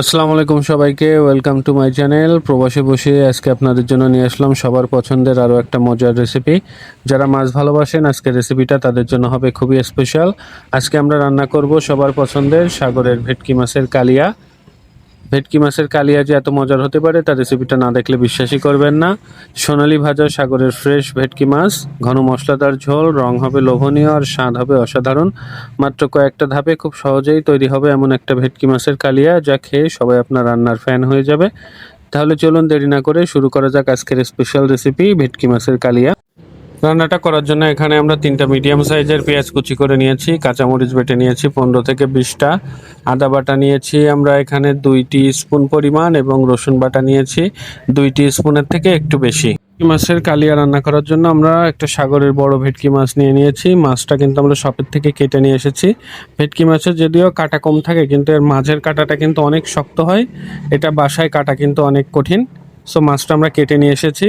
আসসালামু আলাইকুম সবাইকে, ওয়েলকাম টু মাই চ্যানেল। প্রবাসে বসে আজকে আপনাদের জন্য নিয়ে আসলাম সবার পছন্দের আরও একটা মজার রেসিপি। যারা মাছ ভালোবাসেন আজকের রেসিপিটা তাদের জন্য হবে খুবই স্পেশাল। আজকে আমরা রান্না করব সবার পছন্দের সাগরের ভেটকি মাছের কালিয়া। ভেটকি মাছের কালিয়া যে এত মজার হতে পারে তার রেসিপিটা না দেখলে বিশ্বাসই করবেন না। সোনালী ভাজা সাগরের ফ্রেশ ভেটকি মাছ, ঘন মশলাদার ঝোল, রং হবে লোভনীয় আর স্বাদ হবে অসাধারণ। মাত্র কয়েকটা ধাপে খুব সহজেই তৈরি হবে এমন একটা ভেটকি মাছের কালিয়া যা খেয়ে সবাই আপনার রান্নার ফ্যান হয়ে যাবে। তাহলে চলুন দেরি না করে শুরু করা যাক আজকের স্পেশাল রেসিপি ভেটকি মাছের কালিয়া। রান্নাটা করার জন্য এখানে আমরা 3টা মিডিয়াম সাইজের পেঁয়াজ কুচি করে নিয়েছি, কাঁচামরিচ বেটে নিয়েছি 15 থেকে 20টা, আদা বাটা নিয়েছি আমরা এখানে 2 স্পুন পরিমাণ এবং রসুন বাটা নিয়েছি 2 স্পুনের থেকে একটু বেশি। মাছের কালিয়া রান্না করার জন্য আমরা একটা সাগরের বড় ভেটকি মাছ নিয়েছি। মাছটা কিন্তু আমরা শপের থেকে কেটে নিয়ে এসেছি। ভেটকি মাছের যদিও কাটা কম থাকে কিন্তু এর মাঝের কাটাটা কিন্তু অনেক শক্ত হয়, এটা বাসায় কাটা কিন্তু অনেক কঠিন। সো মাছটা আমরা কেটে নিয়ে এসেছি।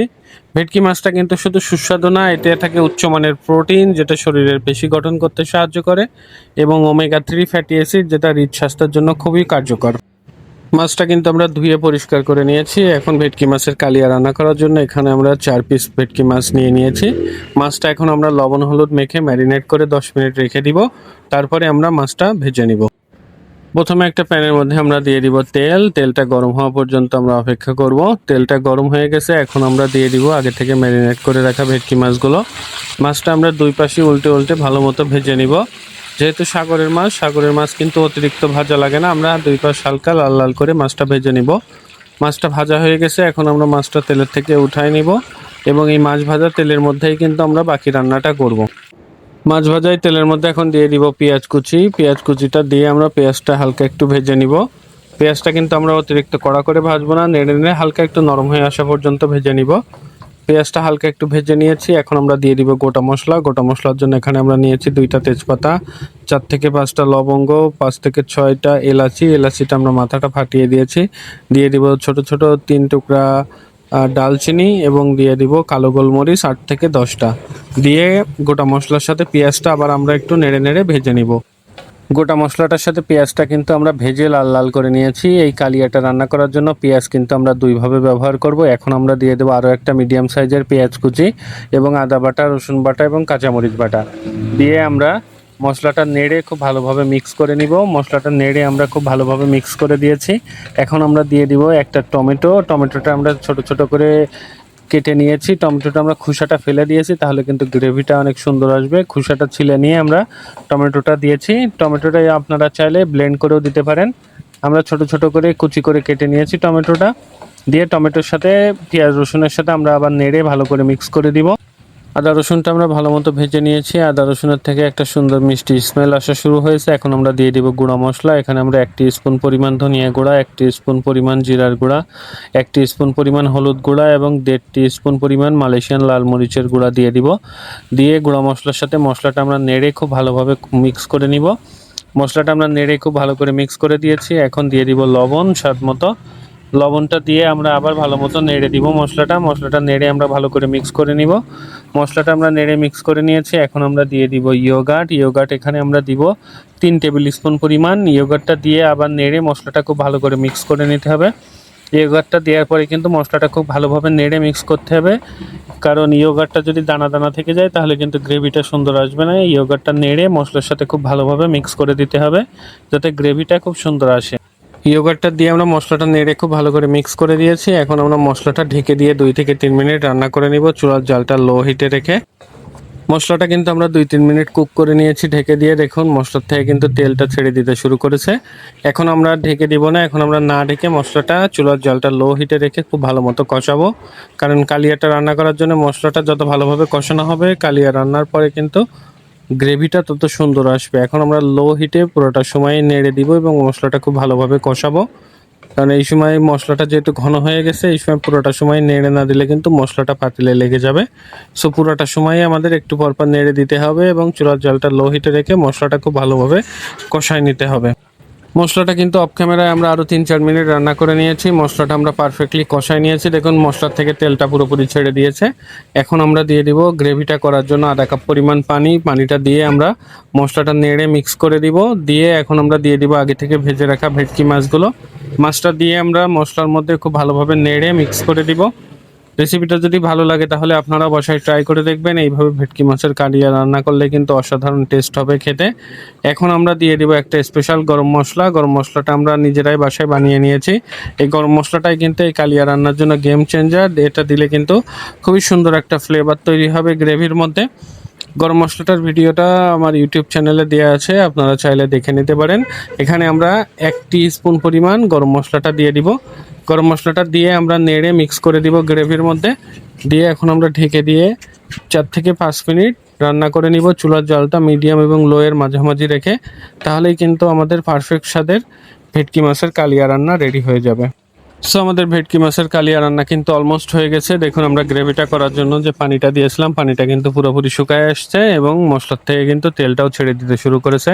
ভেটকি মাছটা কিন্তু শুধু সুস্বাদু না, এতে থাকে উচ্চমানের প্রোটিন যেটা শরীরের পেশি গঠন করতে সাহায্য করে এবং ওমেগা 3 ফ্যাটি অ্যাসিড যেটা হৃদস্বাস্থ্যের জন্য খুবই কার্যকর। মাছটা কিন্তু আমরা ধুয়ে পরিষ্কার করে নিয়েছি। এখন ভেটকি মাছের কালিয়া রান্না করার জন্য এখানে আমরা 4 পিস ভেটকি মাছ নিয়েছি। মাছটা এখন আমরা লবণ হলুদ মেখে ম্যারিনেট করে 10 মিনিট রেখে দিব। তারপরে আমরা মাছটা ভেজে নিব। প্রথমে একটা প্যানের মধ্যে আমরা দিয়ে দিব তেল। তেলটা গরম হওয়া পর্যন্ত আমরা অপেক্ষা করব। তেলটা গরম হয়ে গেছে, এখন আমরা দিয়ে দিব আগে থেকে ম্যারিনেট করে রাখা ভেটকি মাছগুলো। মাছটা আমরা দুই পাশে উল্টে উল্টে ভালো মতো ভেজে নিব। যেহেতু সাগরের মাছ কিন্তু অতিরিক্ত ভাজা লাগে না, আমরা দুই পাশ হালকা লাল লাল করে মাছটা ভেজে নিব। মাছটা ভাজা হয়ে গেছে, এখন আমরা মাছটা তেলের থেকে উঠাই নিব এবং এই মাছ ভাজা তেলের মধ্যেই কিন্তু আমরা বাকি রান্নাটা করব। মাছ ভাজাই তেলের মধ্যে এখন দিয়ে দিব পেঁয়াজ কুচি। পেঁয়াজ কুচিটা দিয়ে আমরা পেঁয়াজটা হালকা একটু ভেজে নিব। পেঁয়াজটা কিন্তু আমরা অতিরিক্ত কড়া করে ভাজবো না, নেড়ে নেড়ে হালকা একটু নরম হয়ে আসা পর্যন্ত ভেজে নিব। পেঁয়াজটা হালকা একটু ভেজে নিয়েছি, এখন আমরা দিয়ে দিব গোটা মশলা। গোটা মশলার জন্য এখানে আমরা নিয়েছি 2টা তেজপাতা, 4 থেকে 5টা লবঙ্গ, 5 থেকে 6টা এলাচি। এলাচিটা আমরা মাথাটা ফাটিয়ে দিয়েছি। দিয়ে দিব ছোট ছোট 3 টুকরা ডালচিনি এবং দিয়ে দিব কালো গোলমরিচ 8 থেকে 10টা। দিয়ে গোটা মশলার সাথে পেঁয়াজটা আবার আমরা একটু নেড়ে নেড়ে ভেজে নিব। গোটা মশলাটার সাথে পেঁয়াজটা কিন্তু আমরা ভেজে লাল লাল করে নিয়েছি। এই কালিয়াটা রান্না করার জন্য পেঁয়াজ কিন্তু আমরা দুইভাবে ব্যবহার করব। এখন আমরা দিয়ে দেবো আরও একটা মিডিয়াম সাইজের পেঁয়াজ কুচি এবং আদা বাটা, রসুন বাটা এবং কাঁচামরিচ বাটা। দিয়ে আমরা মশলাটা নেড়ে খুব ভালোভাবে মিক্স করে নিব। মশলাটা নেড়ে আমরা খুব ভালোভাবে মিক্স করে দিয়েছি। এখন আমরা দিয়ে দিব একটা টমেটো। টমেটোটা আমরা ছোট ছোট করে কেটে নিয়েছি। টমেটোটা আমরা খোসাটা ফেলে দিয়েছি, তাহলে কিন্তু গ্রেভিটা অনেক সুন্দর আসবে। খোসাটা ছিলে নিয়ে আমরা টমেটোটা দিয়েছি। টমেটোটা আপনারা চাইলে ব্লেন্ড করেও দিতে পারেন। আমরা ছোট ছোট করে কুচি করে কেটে নিয়েছি টমেটোটা। দিয়ে টমেটোর সাথে পেঁয়াজ রসুনের সাথে আমরা আবার নেড়ে ভালো করে মিক্স করে দিব। আদা রসুনটা আমরা ভালো মতো ভেজে নিয়েছি। আদা রসুনের থেকে একটা সুন্দর মিষ্টি স্মেল আসা শুরু হয়েছে। এখন আমরা দিয়ে দিব গুঁড়া মশলা। এখানে আমরা 1 স্পুন পরিমাণ ধনিয়া গুঁড়া, 1 স্পুন পরিমাণ জিরার গুঁড়া, 1 স্পুন পরিমাণ হলুদ গুঁড়া এবং 1.5 স্পুন পরিমাণ মালয়েশিয়ান লাল মরিচের গুঁড়া দিয়ে দিব। দিয়ে গুঁড়া মশলার সাথে মশলাটা আমরা নেড়ে খুব ভালোভাবে মিক্স করে নিব। মশলাটা আমরা নেড়ে খুব ভালো করে মিক্স করে দিয়েছি। এখন দিয়ে দিব লবণ স্বাদ মতো। লবণটা দিয়ে আমরা আবার ভালো মতো নেড়ে দিব মশলাটা নেড়ে আমরা ভালো করে মিক্স করে নিব। মশলাটা আমরা নেড়ে মিক্স করে নিয়েছি। এখন আমরা দিয়ে দিব ইয়োগার্ট। এখানে আমরা দিব 3 টেবিল স্পুন পরিমাণ। ইয়োগার্টটা দিয়ে আবার নেড়ে মশলাটা খুব ভালো করে মিক্স করে নিতে হবে। ইয়োগার্টটা দেওয়ার পরে কিন্তু মশলাটা খুব ভালোভাবে নেড়ে মিক্স করতে হবে, কারণ ইয়োগার্টটা যদি দানা দানা থেকে যায় তাহলে কিন্তু গ্রেভিটা সুন্দর আসবে না। ইয়োগার্টটা নেড়ে মশলার সাথে খুব ভালোভাবে মিক্স করে দিতে হবে যাতে গ্রেভিটা খুব সুন্দর আসে। ইয়োগার্টটা দিয়ে আমরা মশলাটা নেড়ে খুব ভালো করে মিক্স করে দিয়েছি। এখন আমরা মশলাটা ঢেকে দিয়ে 2 থেকে 3 মিনিট রান্না করে নিব, চুলার জালটা লো হিটে রেখে। মশলাটা কিন্তু আমরা 2-3 মিনিট কুক করে নিয়েছি ঢেকে দিয়ে। দেখুন মশলার থেকে কিন্তু তেলটা ছেড়ে দিতে শুরু করেছে। এখন আমরা ঢেকে দিব না, এখন আমরা না ঢেকে মশলাটা চুলার জালটা লো হিটে রেখে খুব ভালো মতো কষাবো। কারণ কালিয়াটা রান্না করার জন্য মশলাটা যত ভালোভাবে কষানো হবে, কালিয়া রান্নার পরে কিন্তু গ্রেভিটা তত সুন্দর আসবে। এখন আমরা লো হিটে পুরোটা সময় নেড়ে দিব এবং মশলাটা খুব ভালোভাবে কষাবো। কারণ এই সময় মশলাটা যেহেতু ঘন হয়ে গেছে, এই সময় পুরোটা সময় নেড়ে না দিলে কিন্তু মশলাটা পাতিলে লেগে যাবে। সো পুরোটা সময় আমাদের একটু পরপর নেড়ে দিতে হবে এবং চুলার জালটা লো হিটে রেখে মশলাটা খুব ভালোভাবে কষায় নিতে হবে। মশলাটা কিন্তু অফ ক্যামেরায় আমরা আরও 3-4 মিনিট রান্না করে নিয়েছি। মশলাটা আমরা পারফেক্টলি কষায় নিয়েছি। দেখুন মশলার থেকে তেলটা পুরোপুরি ছেড়ে দিয়েছে। এখন আমরা দিয়ে দিব গ্রেভিটা করার জন্য আধা কাপ পরিমাণ পানি। পানিটা দিয়ে আমরা মশলাটা নেড়ে মিক্স করে দিব। দিয়ে এখন আমরা দিয়ে দিব আগে থেকে ভেজে রাখা ভেটকি মাছগুলো। মাছটা দিয়ে আমরা মশলার মধ্যে খুব ভালোভাবে নেড়ে মিক্স করে দিব। রেসিপিটা যদি ভালো লাগে তাহলে আপনারা বাসায় ট্রাই করে দেখবেন। এইভাবে ভেটকি মাছের কালিয়া রান্না করলে কিন্তু অসাধারণ টেস্ট হবে খেতে। এখন আমরা দিয়ে দিব একটা স্পেশাল গরম মশলা। গরম মশলাটা আমরা নিজেরাই বাসায় বানিয়ে নিয়েছি। এই গরম মশলাটাই কিন্তু এই কালিয়া রান্নার জন্য গেম চেঞ্জার। এটা দিলে কিন্তু খুবই সুন্দর একটা ফ্লেভার তৈরি হবে গ্রেভির মধ্যে। গরম মশলাটার ভিডিওটা আমার ইউটিউব চ্যানেলে দেওয়া আছে, আপনারা চাইলে দেখে নিতে পারেন। এখানে আমরা 1 টিস্পুন পরিমাণ গরম মশলাটা দিয়ে দিব। গরম মশলাটা দিয়ে আমরা নেড়ে মিক্স করে দিব গ্রেভির মধ্যে। দিয়ে এখন আমরা ঢেকে দিয়ে 4 থেকে 5 মিনিট রান্না করে নিব চুলার জালটা মিডিয়াম এবং লো এর মাঝামাঝি রেখে। তাহলেই কিন্তু আমাদের পারফেক্ট স্বাদের ভেটকি মাছের কালিয়া রান্না রেডি হয়ে যাবে। সো আমাদের ভেটকি মাছের কালিয়া রান্না কিন্তু অলমোস্ট হয়ে গেছে। দেখুন আমরা গ্রেভিটা করার জন্য যে পানিটা দিয়েছিলাম, পানিটা কিন্তু পুরোপুরি শুকায় আসছে এবং মশলার থেকে কিন্তু তেলটাও ছেড়ে দিতে শুরু করেছে।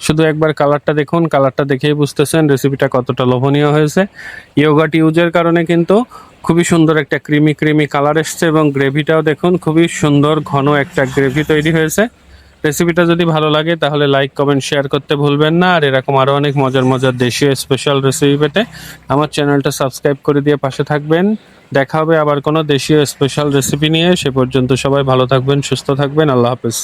শুধু একবার কালারটা দেখুন, কালারটা দেখেই বুঝতেছেন রেসিপিটা কতটা লোভনীয় হয়েছে। ইয়োগার্ট ইউজের কারণে কিন্তু খুবই সুন্দর একটা ক্রিমি কালার এসছে এবং গ্রেভিটাও দেখুন খুবই সুন্দর ঘন একটা গ্রেভি তৈরি হয়েছে। রেসিপিটা যদি ভালো লাগে তাহলে লাইক কমেন্ট শেয়ার করতে ভুলবেন না। আর এরকম আরও অনেক মজার দেশীয় স্পেশাল রেসিপি পেতে আমার চ্যানেলটা সাবস্ক্রাইব করে দিয়ে পাশে থাকবেন। দেখা হবে আবার কোনো দেশীয় স্পেশাল রেসিপি নিয়ে। সে পর্যন্ত সবাই ভালো থাকবেন, সুস্থ থাকবেন। আল্লাহ হাফেজ।